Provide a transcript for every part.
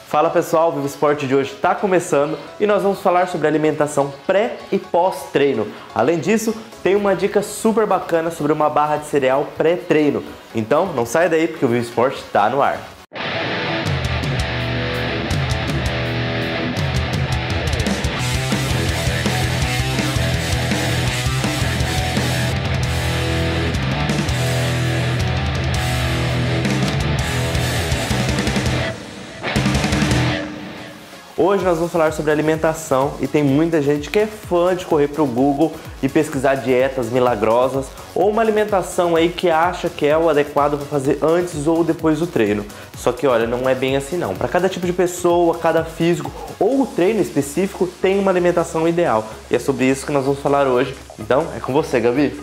Fala pessoal, o Vivo Esporte de hoje está começando e nós vamos falar sobre alimentação pré e pós-treino. Além disso, tem uma dica super bacana sobre uma barra de cereal pré-treino. Então não sai daí porque o Vivo Esporte está no ar. Hoje nós vamos falar sobre alimentação e tem muita gente que é fã de correr para o Google e pesquisar dietas milagrosas ou uma alimentação aí que acha que é o adequado para fazer antes ou depois do treino. Só que olha, não é bem assim não. Para cada tipo de pessoa, cada físico ou o treino específico tem uma alimentação ideal. E é sobre isso que nós vamos falar hoje. Então é com você, Gabi.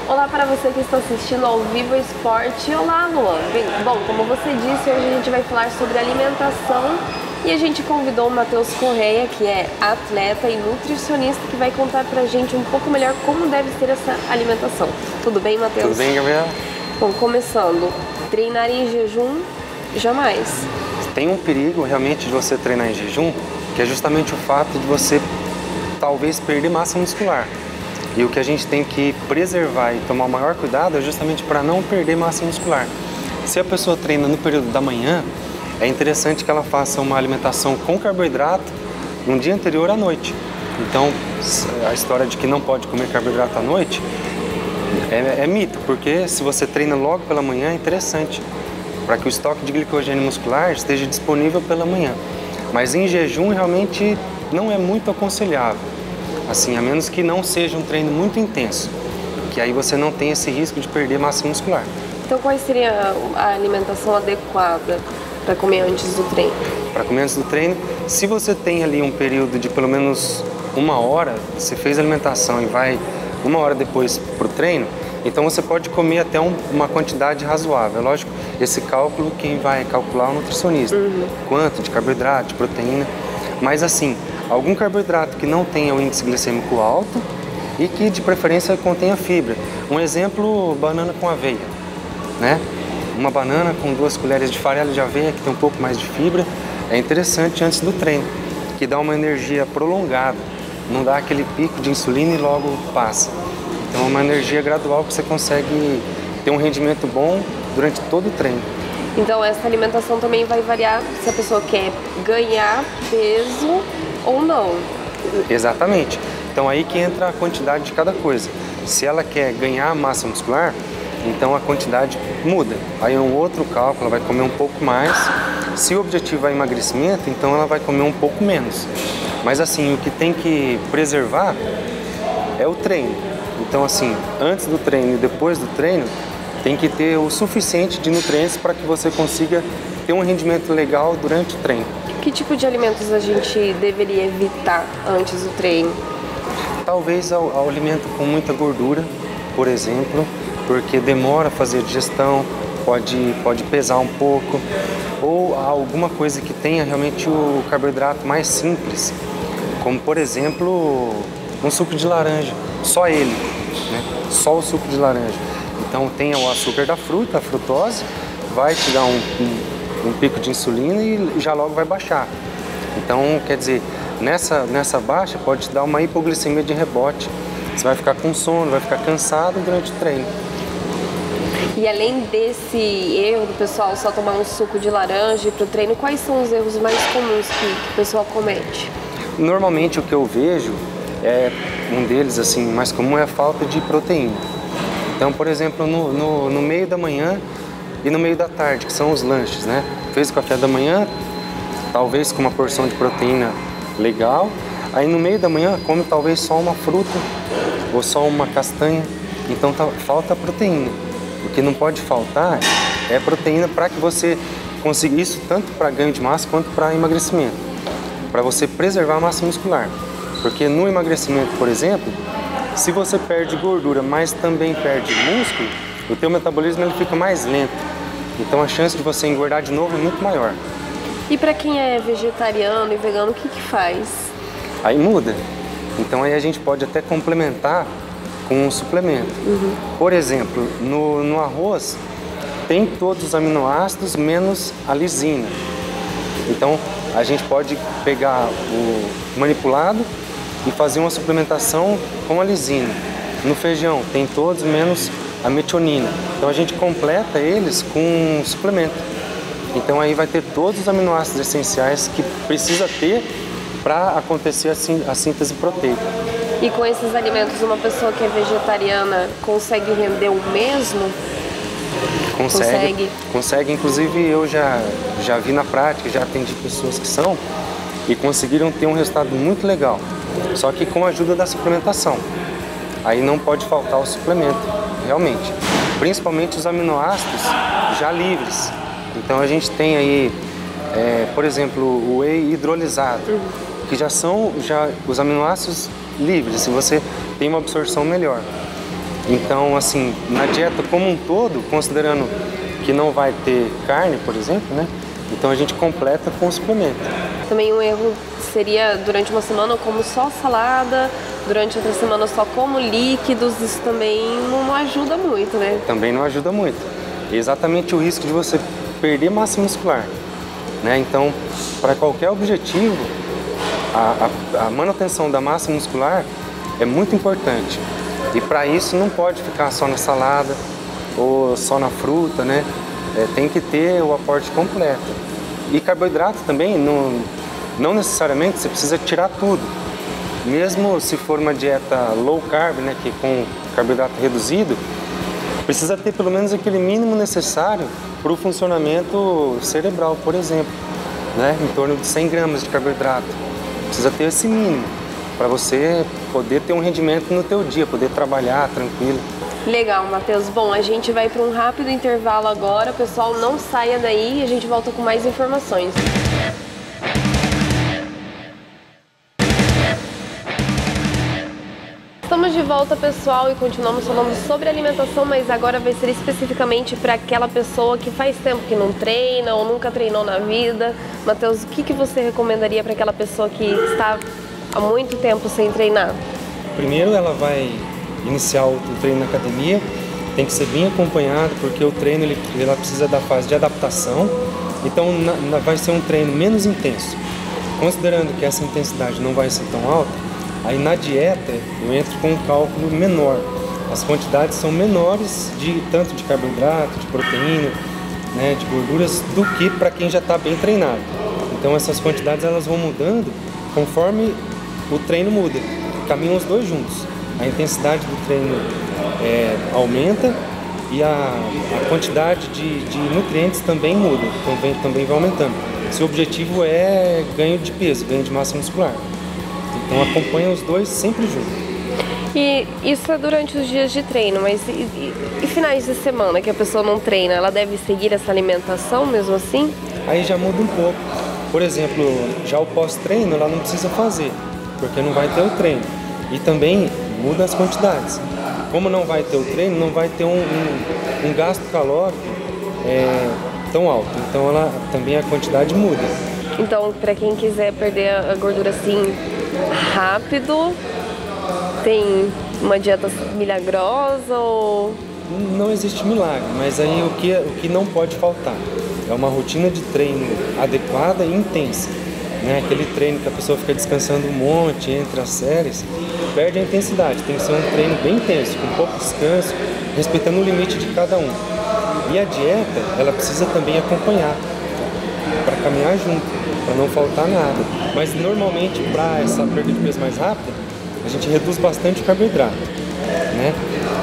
Olá para você que está assistindo ao Vivo Esporte. Olá, Luan. Bom, como você disse, hoje a gente vai falar sobre alimentação. E a gente convidou o Matheus Correia, que é atleta e nutricionista, que vai contar pra gente um pouco melhor como deve ser essa alimentação. Tudo bem, Matheus? Tudo bem, Gabriela? Bom, começando, treinar em jejum, jamais. Tem um perigo realmente de você treinar em jejum, que é justamente o fato de você talvez perder massa muscular. E o que a gente tem que preservar e tomar o maior cuidado é justamente para não perder massa muscular. Se a pessoa treina no período da manhã, é interessante que ela faça uma alimentação com carboidrato no dia anterior à noite. Então, a história de que não pode comer carboidrato à noite é mito, porque se você treina logo pela manhã é interessante, para que o estoque de glicogênio muscular esteja disponível pela manhã. Mas em jejum realmente não é muito aconselhável, assim, a menos que não seja um treino muito intenso, que aí você não tem esse risco de perder massa muscular. Então, qual seria a alimentação adequada para comer antes do treino? Para comer antes do treino, se você tem ali um período de pelo menos 1 hora, você fez a alimentação e vai 1 hora depois para o treino, então você pode comer até uma quantidade razoável. É lógico, esse cálculo quem vai calcular é o nutricionista. Quanto de carboidrato, de proteína, mas assim, algum carboidrato que não tenha o índice glicêmico alto e que de preferência contenha fibra. Um exemplo, banana com aveia, né? Uma banana com 2 colheres de farelo de aveia, que tem um pouco mais de fibra, é interessante antes do treino, que dá uma energia prolongada, não dá aquele pico de insulina e logo passa. Então é uma energia gradual que você consegue ter um rendimento bom durante todo o treino. Então essa alimentação também vai variar se a pessoa quer ganhar peso ou não. Exatamente. Então aí que entra a quantidade de cada coisa. Se ela quer ganhar massa muscular, então a quantidade muda. Aí é um outro cálculo, ela vai comer um pouco mais. Se o objetivo é emagrecimento, então ela vai comer um pouco menos. Mas assim, o que tem que preservar é o treino. Então assim, antes do treino e depois do treino, tem que ter o suficiente de nutrientes para que você consiga ter um rendimento legal durante o treino. Que tipo de alimentos a gente deveria evitar antes do treino? Talvez ao alimento com muita gordura, por exemplo, porque demora a fazer a digestão, pode pesar um pouco, ou alguma coisa que tenha realmente o carboidrato mais simples, como por exemplo um suco de laranja, só ele, né? Só o suco de laranja. Então tem o açúcar da fruta, a frutose, vai te dar um pico de insulina e já logo vai baixar. Então, quer dizer, nessa baixa pode te dar uma hipoglicemia de rebote, você vai ficar com sono, vai ficar cansado durante o treino. E além desse erro do pessoal só tomar um suco de laranja para o treino, quais são os erros mais comuns que o pessoal comete? Normalmente o que eu vejo, um deles assim, mais comum é a falta de proteína. Então, por exemplo, no meio da manhã e no meio da tarde, que são os lanches, né? Fez o café da manhã, talvez com uma porção de proteína legal. Aí no meio da manhã come talvez só uma fruta ou só uma castanha. Então falta proteína. O que não pode faltar é proteína para que você consiga isso tanto para ganho de massa quanto para emagrecimento. Para você preservar a massa muscular. Porque no emagrecimento, por exemplo, se você perde gordura, mas também perde músculo, o teu metabolismo ele fica mais lento. Então a chance de você engordar de novo é muito maior. E para quem é vegetariano e vegano, o que faz? Aí muda. Então aí a gente pode até complementar com um suplemento. Por exemplo, no arroz tem todos os aminoácidos menos a lisina. Então, a gente pode pegar o manipulado e fazer uma suplementação com a lisina. No feijão, tem todos menos a metionina. Então, a gente completa eles com um suplemento. Então, aí vai ter todos os aminoácidos essenciais que precisa ter para acontecer a síntese proteica. E com esses alimentos, uma pessoa que é vegetariana consegue render o mesmo? Consegue. Inclusive, eu já vi na prática, já atendi pessoas que são e conseguiram ter um resultado muito legal. Só que com a ajuda da suplementação. Aí não pode faltar o suplemento, realmente. Principalmente os aminoácidos já livres. Então a gente tem aí, por exemplo, o whey hidrolisado, que já são os aminoácidos livres, se você tem uma absorção melhor. Então, assim, na dieta como um todo, considerando que não vai ter carne, por exemplo, né? Então a gente completa com o suplemento. Também um erro seria, durante uma semana eu como só salada, durante outra semana eu só como líquidos, isso também não ajuda muito, né? Também não ajuda muito. É exatamente o risco de você perder massa muscular, né? Então, para qualquer objetivo, a manutenção da massa muscular é muito importante. E para isso não pode ficar só na salada ou só na fruta, né? Tem que ter o aporte completo. E carboidrato também, não necessariamente você precisa tirar tudo. Mesmo se for uma dieta low carb, né, que com carboidrato reduzido, precisa ter pelo menos aquele mínimo necessário para o funcionamento cerebral, por exemplo, né? Em torno de 100 gramas de carboidrato. Precisa ter esse mínimo para você poder ter um rendimento no teu dia, poder trabalhar tranquilo. Legal, Matheus. Bom, a gente vai para um rápido intervalo agora. Pessoal, não saia daí e a gente volta com mais informações. Estamos de volta, pessoal, e continuamos falando sobre alimentação, mas agora vai ser especificamente para aquela pessoa que faz tempo que não treina ou nunca treinou na vida. Matheus, o que você recomendaria para aquela pessoa que está há muito tempo sem treinar? Primeiro, ela vai iniciar o treino na academia, tem que ser bem acompanhado, porque o treino ela precisa da fase de adaptação, então vai ser um treino menos intenso. Considerando que essa intensidade não vai ser tão alta, aí na dieta eu entro com um cálculo menor. As quantidades são menores, tanto de carboidrato, de proteína, né, de gorduras, do que para quem já está bem treinado. Então essas quantidades elas vão mudando conforme o treino muda, caminham os dois juntos. A intensidade do treino aumenta e a quantidade de nutrientes também muda, também vai aumentando. Se o objetivo é ganho de peso, ganho de massa muscular. Então acompanha os dois sempre juntos. E isso é durante os dias de treino, mas e finais de semana que a pessoa não treina, ela deve seguir essa alimentação mesmo assim? Aí já muda um pouco. Por exemplo, já o pós-treino ela não precisa fazer, porque não vai ter o treino. E também muda as quantidades. Como não vai ter o treino, não vai ter um gasto calórico tão alto. Então também a quantidade muda. Então, para quem quiser perder a gordura assim rápido, tem uma dieta milagrosa ou... Não existe milagre, mas aí o que não pode faltar é uma rotina de treino adequada e intensa. Né? Aquele treino que a pessoa fica descansando um monte entre as séries, perde a intensidade. Tem que ser um treino bem intenso, com pouco descanso, respeitando o limite de cada um. E a dieta, ela precisa também acompanhar, para caminhar junto, para não faltar nada. Mas normalmente, para essa perda de peso mais rápida, a gente reduz bastante o carboidrato, né?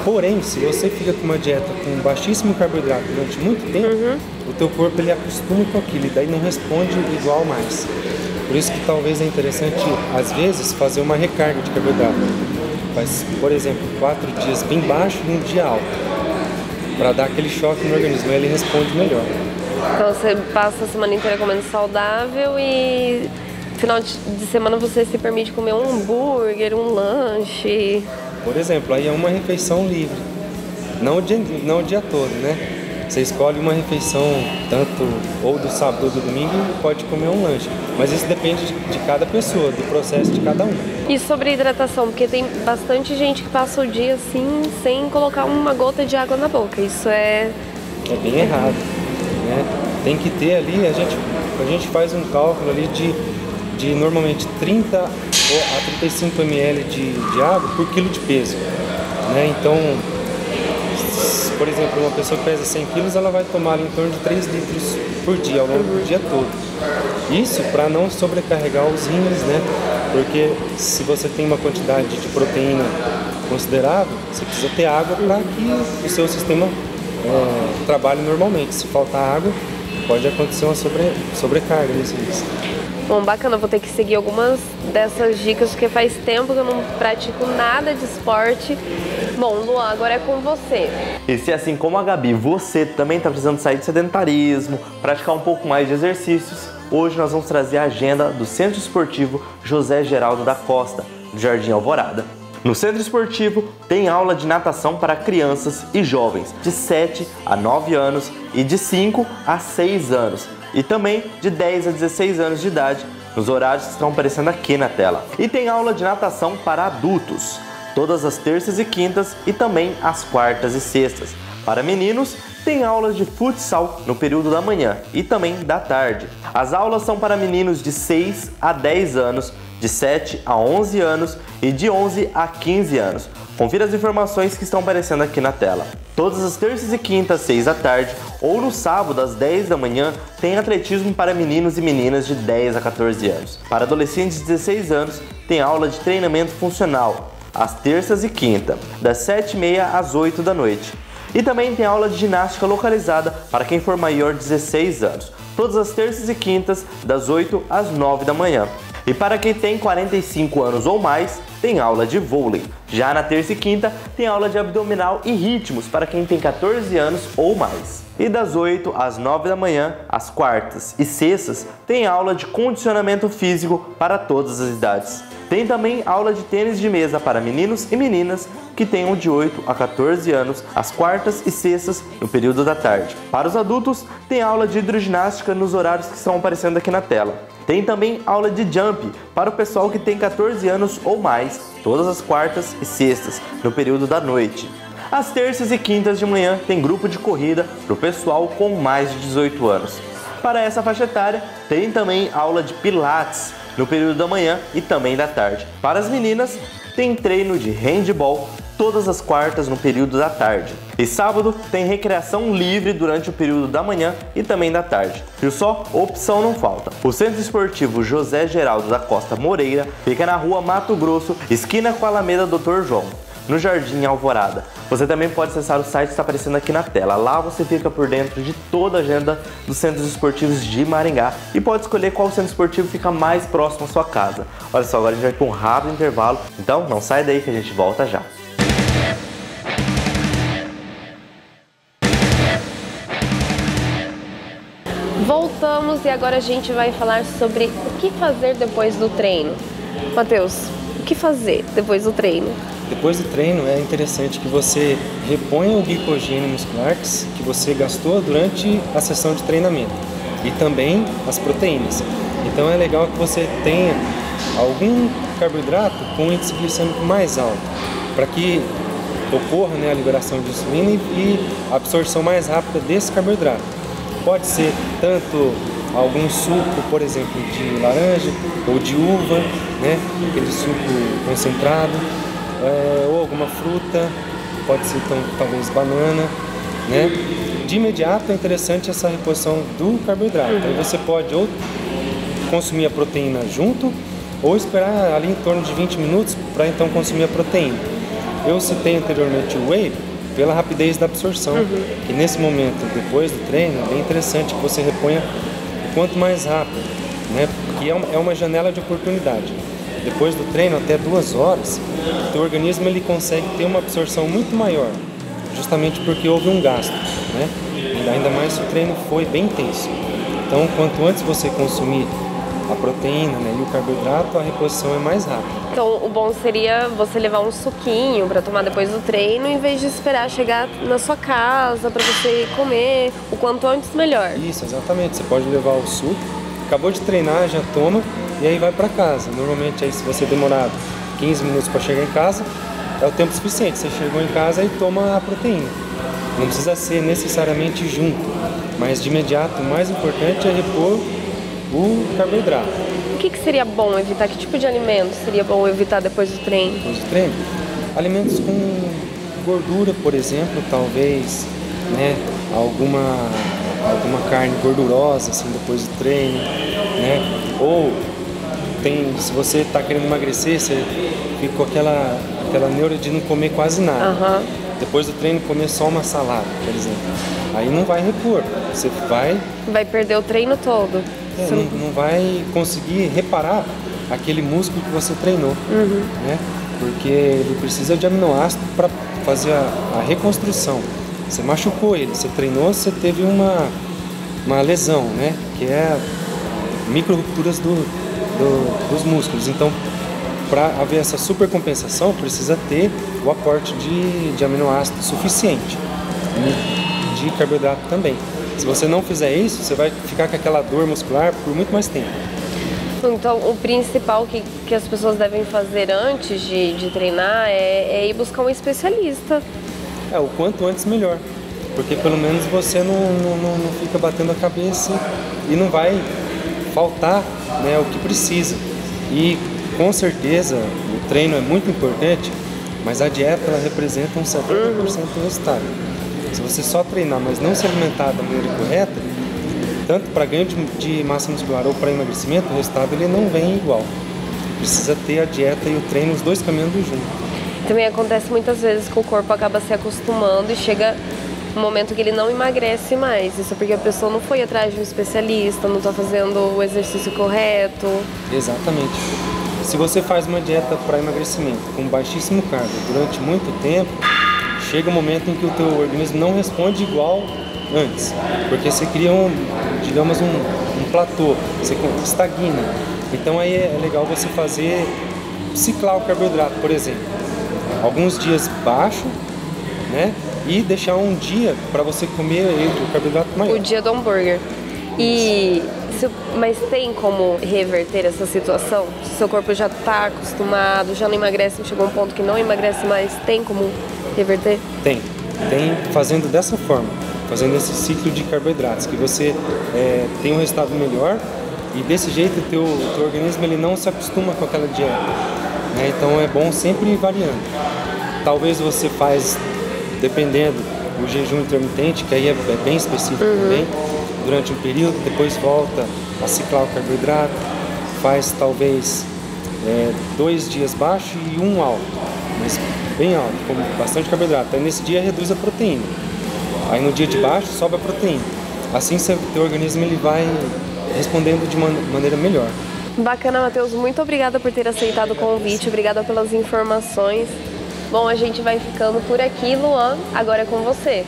Porém, se você fica com uma dieta com baixíssimo carboidrato durante muito tempo, o teu corpo ele acostuma com aquilo e daí não responde igual mais. Por isso que talvez é interessante, às vezes, fazer uma recarga de carboidrato. Faz, por exemplo, 4 dias bem baixo e um dia alto, para dar aquele choque no organismo, aí ele responde melhor. Então você passa a semana inteira comendo saudável e no final de semana você se permite comer um hambúrguer, um lanche. Por exemplo, aí é uma refeição livre, não o dia todo, né? Você escolhe uma refeição, tanto ou do sábado ou do domingo, e pode comer um lanche. Mas isso depende de cada pessoa, do processo de cada um. E sobre hidratação, porque tem bastante gente que passa o dia assim, sem colocar uma gota de água na boca. Isso é bem errado, né? tem que ter ali, a gente faz um cálculo ali de normalmente 30 a 35 ml de água por quilo de peso, né? Então, por exemplo, uma pessoa que pesa 100 quilos, ela vai tomar ali em torno de 3 litros por dia, ao longo do dia todo. Isso para não sobrecarregar os rins, né? Porque se você tem uma quantidade de proteína considerável, você precisa ter água para que o seu sistema trabalhe normalmente. Se faltar água, pode acontecer uma sobrecarga nesse rins. Bom, bacana, vou ter que seguir algumas dessas dicas, porque faz tempo que eu não pratico nada de esporte. Bom, Luan, agora é com você. E se assim como a Gabi, você também está precisando sair do sedentarismo, praticar um pouco mais de exercícios, hoje nós vamos trazer a agenda do Centro Esportivo José Geraldo da Costa, do Jardim Alvorada. No Centro Esportivo tem aula de natação para crianças e jovens de 7 a 9 anos e de 5 a 6 anos. E também de 10 a 16 anos de idade, nos horários que estão aparecendo aqui na tela. E tem aula de natação para adultos, todas as terças e quintas e também às quartas e sextas. Para meninos, tem aulas de futsal no período da manhã e também da tarde. As aulas são para meninos de 6 a 10 anos, de 7 a 11 anos e de 11 a 15 anos. Confira as informações que estão aparecendo aqui na tela. Todas as terças e quintas, 6 da tarde, ou no sábado, às 10 da manhã, tem atletismo para meninos e meninas de 10 a 14 anos. Para adolescentes de 16 anos, tem aula de treinamento funcional, às terças e quinta, das 7h30 às 8 da noite. E também tem aula de ginástica localizada para quem for maior de 16 anos, todas as terças e quintas, das 8 às 9 da manhã. E para quem tem 45 anos ou mais, tem aula de vôlei. Já na terça e quinta, tem aula de abdominal e ritmos para quem tem 14 anos ou mais. E das 8 às 9 da manhã, às quartas e sextas, tem aula de condicionamento físico para todas as idades. Tem também aula de tênis de mesa para meninos e meninas que tenham de 8 a 14 anos, às quartas e sextas, no período da tarde. Para os adultos, tem aula de hidroginástica nos horários que estão aparecendo aqui na tela. Tem também aula de jump para o pessoal que tem 14 anos ou mais, todas as quartas e sextas, no período da noite. Às terças e quintas de manhã tem grupo de corrida para o pessoal com mais de 18 anos. Para essa faixa etária, tem também aula de pilates no período da manhã e também da tarde. Para as meninas, tem treino de handball todas as quartas no período da tarde. E sábado tem recreação livre durante o período da manhã e também da tarde. Viu só? Opção não falta. O Centro Esportivo José Geraldo da Costa Moreira fica na rua Mato Grosso, esquina com a Alameda Dr. João, no Jardim Alvorada. Você também pode acessar o site que está aparecendo aqui na tela. Lá você fica por dentro de toda a agenda dos centros esportivos de Maringá e pode escolher qual centro esportivo fica mais próximo à sua casa. Olha só, agora a gente vai para um rápido intervalo, então não sai daí que a gente volta já. Voltamos e agora a gente vai falar sobre o que fazer depois do treino. Matheus, o que fazer depois do treino? Depois do treino é interessante que você reponha o glicogênio muscular que você gastou durante a sessão de treinamento e também as proteínas. Então é legal que você tenha algum carboidrato com índice glicêmico mais alto para que ocorra, né, a liberação de insulina e a absorção mais rápida desse carboidrato. Pode ser tanto algum suco, por exemplo, de laranja ou de uva, né, aquele suco concentrado, ou alguma fruta, pode ser então, talvez banana, né? De imediato é interessante essa reposição do carboidrato. Aí você pode ou consumir a proteína junto ou esperar ali em torno de 20 minutos para então consumir a proteína. Eu citei anteriormente o whey pela rapidez da absorção, e nesse momento, depois do treino, é bem interessante que você reponha o quanto mais rápido, né? Porque é uma janela de oportunidade. Depois do treino, até 2 horas, o teu organismo ele consegue ter uma absorção muito maior, justamente porque houve um gasto, né? E ainda mais se o treino foi bem intenso. Então, quanto antes você consumir a proteína, né, e o carboidrato, a reposição é mais rápida. Então, o bom seria você levar um suquinho para tomar depois do treino, em vez de esperar chegar na sua casa para você comer, o quanto antes melhor. Isso, exatamente. Você pode levar o suco, acabou de treinar, já toma e aí vai para casa. Normalmente, aí, se você demorar 15 minutos para chegar em casa, é o tempo suficiente. Você chegou em casa e toma a proteína. Não precisa ser necessariamente junto. Mas de imediato, o mais importante é repor o carboidrato. O que seria bom evitar? Que tipo de alimento seria bom evitar depois do treino? Depois do treino? Alimentos com gordura, por exemplo, talvez, né? Alguma carne gordurosa, assim, depois do treino, né? Ou se você está querendo emagrecer, você fica com aquela neura de não comer quase nada. Depois do treino, comer só uma salada, por exemplo. Aí não vai repor, você vai perder o treino todo. Não vai conseguir reparar aquele músculo que você treinou, né? Porque ele precisa de aminoácido para fazer a reconstrução. Você machucou ele, você treinou, você teve uma lesão, né? Que é micro-rupturas dos músculos. Então, para haver essa supercompensação, precisa ter o aporte de aminoácido suficiente, de carboidrato também. Se você não fizer isso, você vai ficar com aquela dor muscular por muito mais tempo. Então, o principal que as pessoas devem fazer antes de treinar é ir buscar um especialista. O quanto antes melhor, porque pelo menos você não fica batendo a cabeça e não vai faltar, né, o que precisa. E com certeza o treino é muito importante, mas a dieta ela representa uns 70% do resultado. Se você só treinar, mas não se alimentar da maneira correta, tanto para ganho de massa muscular ou para emagrecimento, o resultado ele não vem igual. Precisa ter a dieta e o treino, os dois caminhando junto. Também acontece muitas vezes que o corpo acaba se acostumando e chega um momento que ele não emagrece mais. Isso é porque a pessoa não foi atrás de um especialista, não está fazendo o exercício correto. Exatamente. Se você faz uma dieta para emagrecimento com baixíssimo carbo durante muito tempo, chega um momento em que o teu organismo não responde igual antes, porque você cria um platô, você estagna. Então aí é legal você ciclar o carboidrato, por exemplo. Alguns dias baixo, né? E deixar um dia para você comer o carboidrato maior. O dia do hambúrguer. Mas tem como reverter essa situação? Se seu corpo já está acostumado, já não emagrece, chegou um ponto que não emagrece mais, tem como reverter? Tem fazendo dessa forma, fazendo esse ciclo de carboidratos, que você tem um resultado melhor e desse jeito o teu organismo ele não se acostuma com aquela dieta, né? Então é bom sempre ir variando. Talvez você faz, dependendo, o jejum intermitente, que aí é bem específico também, durante um período, depois volta a ciclar o carboidrato, faz talvez 2 dias baixo e 1 alto, mas bem alto, com bastante carboidrato. Aí nesse dia reduz a proteína, aí no dia de baixo sobe a proteína. Assim o teu organismo ele vai respondendo de uma maneira melhor. Bacana, Matheus, muito obrigada por ter aceitado o convite, obrigada pelas informações. Bom, a gente vai ficando por aqui, Luan, agora é com você.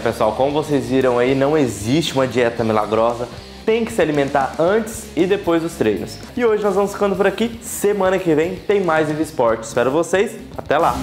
Pessoal, como vocês viram aí, não existe uma dieta milagrosa, tem que se alimentar antes e depois dos treinos. E hoje nós vamos ficando por aqui, semana que vem tem mais Viva Esporte. Espero vocês, até lá!